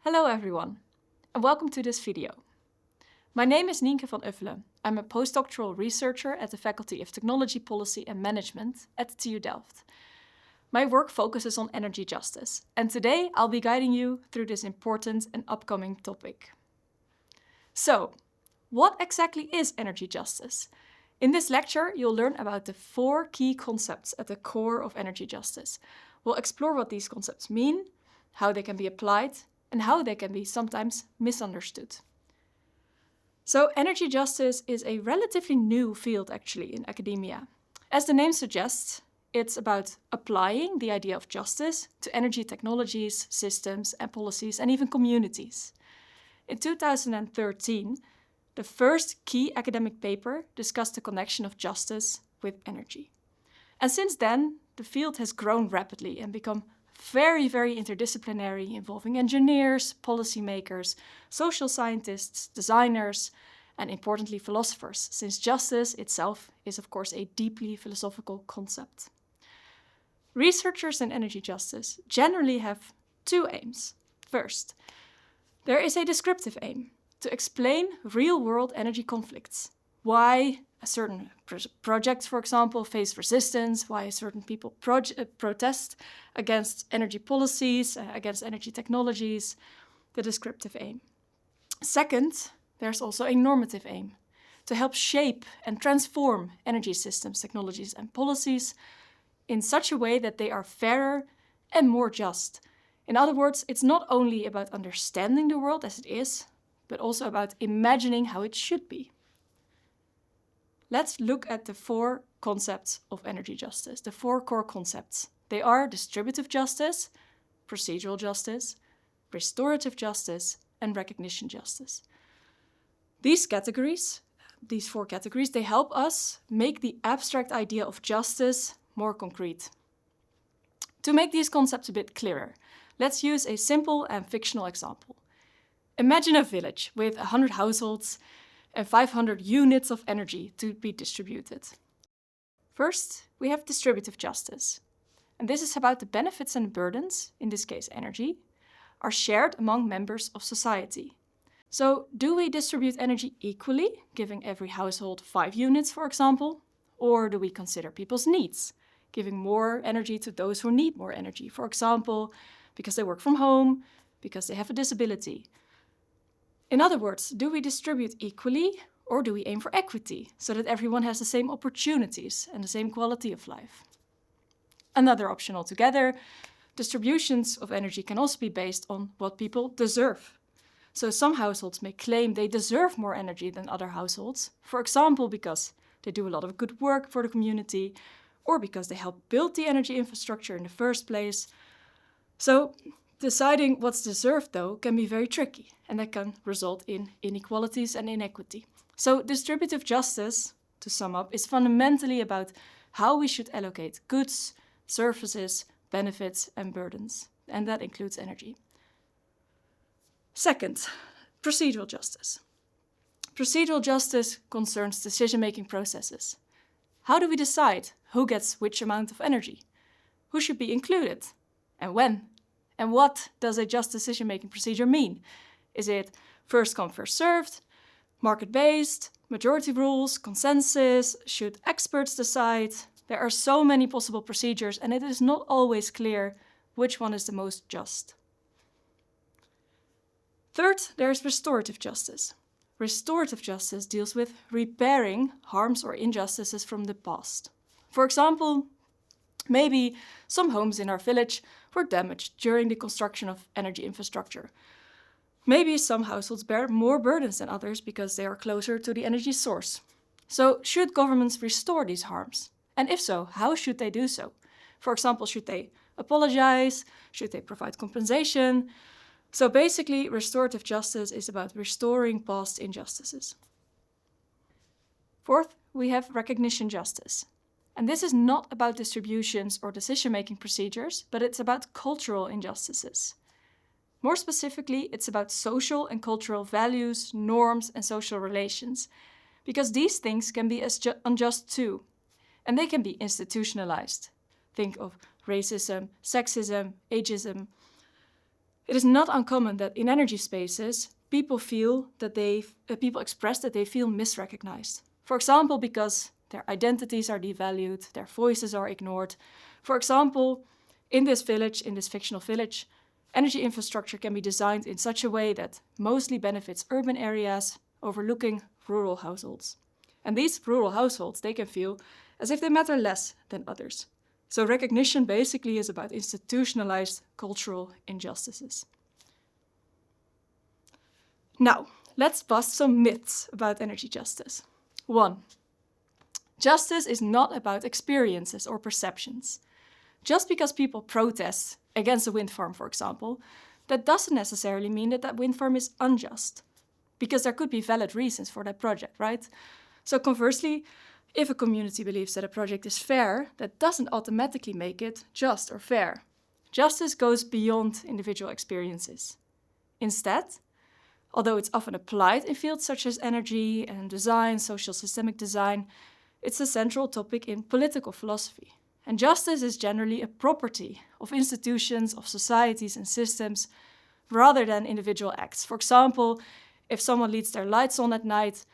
Hello everyone, and welcome to this video. My name is Nienke van Uffelen. I'm a postdoctoral researcher at the Faculty of Technology, Policy and Management at the TU Delft. My work focuses on energy justice, and today I'll be guiding you through this important and upcoming topic. So, what exactly is energy justice? In this lecture, you'll learn about the 4 key concepts at the core of energy justice. We'll explore what these concepts mean, how they can be applied, and how they can be sometimes misunderstood. So energy justice is a relatively new field actually in academia. As the name suggests, it's about applying the idea of justice to energy technologies, systems and policies and even communities. In 2013, the first key academic paper discussed the connection of justice with energy. And since then, the field has grown rapidly and become very interdisciplinary, involving engineers, policymakers, social scientists, designers, and importantly philosophers, since justice itself is of course a deeply philosophical concept. Researchers in energy justice generally have 2 aims. First, there is a descriptive aim, to explain real-world energy conflicts. Why a certain project, for example, face resistance, why certain people protest against energy policies, against energy technologies, the descriptive aim. Second, there's also a normative aim, to help shape and transform energy systems, technologies and policies in such a way that they are fairer and more just. In other words, it's not only about understanding the world as it is, but also about imagining how it should be. Let's look at the 4 concepts of energy justice, the 4 core concepts. They are distributive justice, procedural justice, restorative justice, and recognition justice. These 4 categories, they help us make the abstract idea of justice more concrete. To make these concepts a bit clearer, let's use a simple and fictional example. Imagine a village with 100 households and 500 units of energy to be distributed. First, we have distributive justice. And this is about the benefits and burdens, in this case energy, are shared among members of society. So, do we distribute energy equally, giving every household 5 units, for example? Or do we consider people's needs, giving more energy to those who need more energy, for example, because they work from home, because they have a disability? In other words, do we distribute equally or do we aim for equity so that everyone has the same opportunities and the same quality of life? Another option altogether, distributions of energy can also be based on what people deserve. So some households may claim they deserve more energy than other households, for example, because they do a lot of good work for the community or because they help build the energy infrastructure in the first place. So deciding what's deserved, though, can be very tricky, and that can result in inequalities and inequity. So distributive justice, to sum up, is fundamentally about how we should allocate goods, services, benefits, and burdens, and that includes energy. Second, procedural justice. Procedural justice concerns decision-making processes. How do we decide who gets which amount of energy? Who should be included? And when? And what does a just decision-making procedure mean? Is it first come, first served, market-based, majority rules, consensus? Should experts decide? There are so many possible procedures, and it is not always clear which one is the most just. Third, there is restorative justice. Restorative justice deals with repairing harms or injustices from the past. For example, maybe some homes in our village were damaged during the construction of energy infrastructure. Maybe some households bear more burdens than others because they are closer to the energy source. So should governments restore these harms? And if so, how should they do so? For example, should they apologize? Should they provide compensation? So basically, restorative justice is about restoring past injustices. Fourth, we have recognition justice. And this is not about distributions or decision-making procedures, but it's about cultural injustices. More specifically, it's about social and cultural values, norms, and social relations, because these things can be unjust too, and they can be institutionalized. Think of racism, sexism, ageism. It is not uncommon that in energy spaces, people express that they feel misrecognized. For example, because their identities are devalued, their voices are ignored. For example, in this fictional village, energy infrastructure can be designed in such a way that mostly benefits urban areas, overlooking rural households. And these rural households, they can feel as if they matter less than others. So recognition basically is about institutionalized cultural injustices. Now, let's bust some myths about energy justice. 1. Justice is not about experiences or perceptions. Just because people protest against a wind farm, for example, that doesn't necessarily mean that that wind farm is unjust, because there could be valid reasons for that project, right? So conversely, if a community believes that a project is fair, that doesn't automatically make it just or fair. Justice goes beyond individual experiences. Instead, although it's often applied in fields such as energy and design, social systemic design, it's a central topic in political philosophy. And justice is generally a property of institutions, of societies and systems, rather than individual acts. For example, if someone leaves their lights on at night,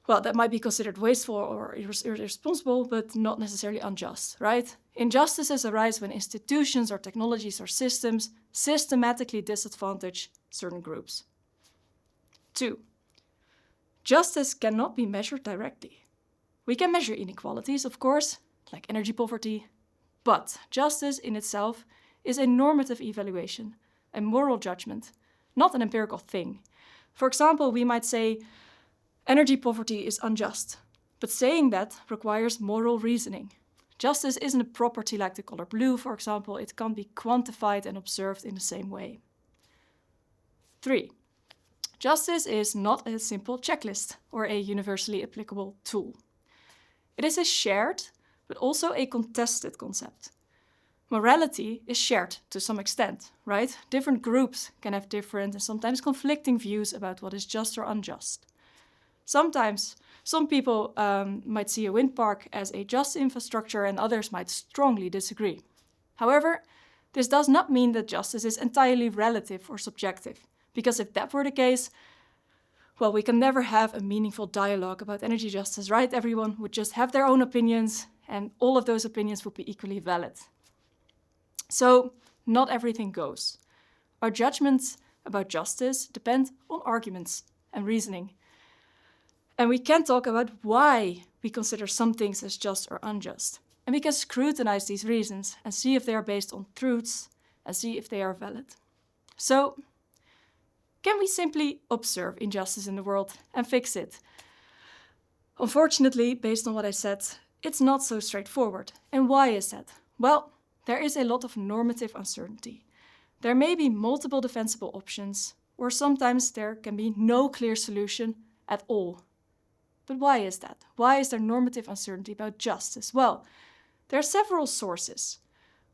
well, that might be considered wasteful or irresponsible, but not necessarily unjust, right? Injustices arise when institutions or technologies or systems systematically disadvantage certain groups. 2. Justice cannot be measured directly. We can measure inequalities, of course, like energy poverty, but justice in itself is a normative evaluation, a moral judgment, not an empirical thing. For example, we might say energy poverty is unjust, but saying that requires moral reasoning. Justice isn't a property like the color blue, for example. It can't be quantified and observed in the same way. 3. Justice is not a simple checklist or a universally applicable tool. It is a shared, but also a contested concept. Morality is shared to some extent, right? Different groups can have different and sometimes conflicting views about what is just or unjust. Sometimes some people might see a wind park as a just infrastructure and others might strongly disagree. However, this does not mean that justice is entirely relative or subjective, because if that were the case, well, we can never have a meaningful dialogue about energy justice, right? Everyone would just have their own opinions and all of those opinions would be equally valid. So, not everything goes. Our judgments about justice depend on arguments and reasoning. And we can talk about why we consider some things as just or unjust. And we can scrutinize these reasons and see if they are based on truths and see if they are valid. So, can we simply observe injustice in the world and fix it? Unfortunately, based on what I said, it's not so straightforward. And why is that? Well, there is a lot of normative uncertainty. There may be multiple defensible options, or sometimes there can be no clear solution at all. But why is that? Why is there normative uncertainty about justice? Well, there are several sources.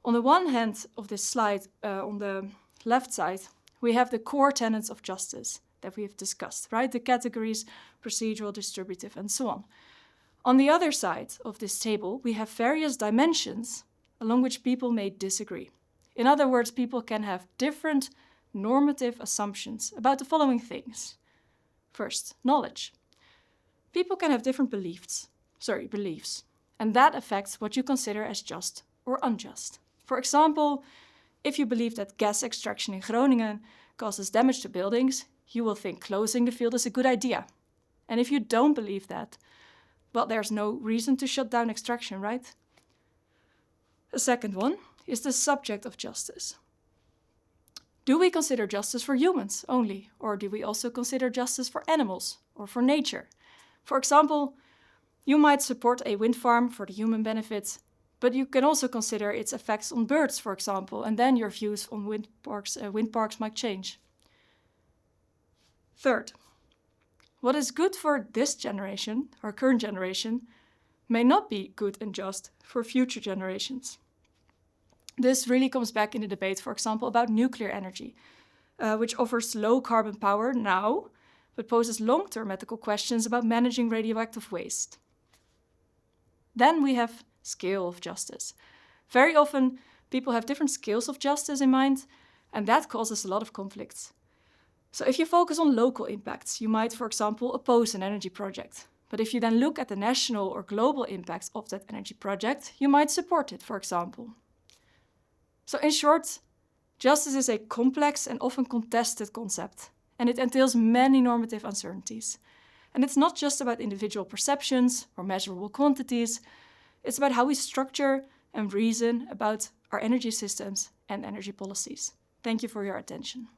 On the one hand of this slide, on the left side, we have the core tenets of justice that we have discussed, right? The categories, procedural, distributive, and so on. On the other side of this table, we have various dimensions along which people may disagree. In other words, people can have different normative assumptions about the following things. First, knowledge. People can have different beliefs, and that affects what you consider as just or unjust. For example, if you believe that gas extraction in Groningen causes damage to buildings, you will think closing the field is a good idea. And if you don't believe that, well, there's no reason to shut down extraction, right? The second one is the subject of justice. Do we consider justice for humans only, or do we also consider justice for animals or for nature? For example, you might support a wind farm for the human benefits, but you can also consider its effects on birds, for example, and then your views on wind parks might change. Third, what is good for this generation, our current generation, may not be good and just for future generations. This really comes back in the debate, for example, about nuclear energy, which offers low carbon power now, but poses long-term ethical questions about managing radioactive waste. Then we have scale of justice. Very often, people have different scales of justice in mind, And that causes a lot of conflicts. So if you focus on local impacts, you might, for example, oppose an energy project. But if you then look at the national or global impacts of that energy project, you might support it, for example. So in short, justice is a complex and often contested concept, and it entails many normative uncertainties. And it's not just about individual perceptions or measurable quantities, it's about how we structure and reason about our energy systems and energy policies. Thank you for your attention.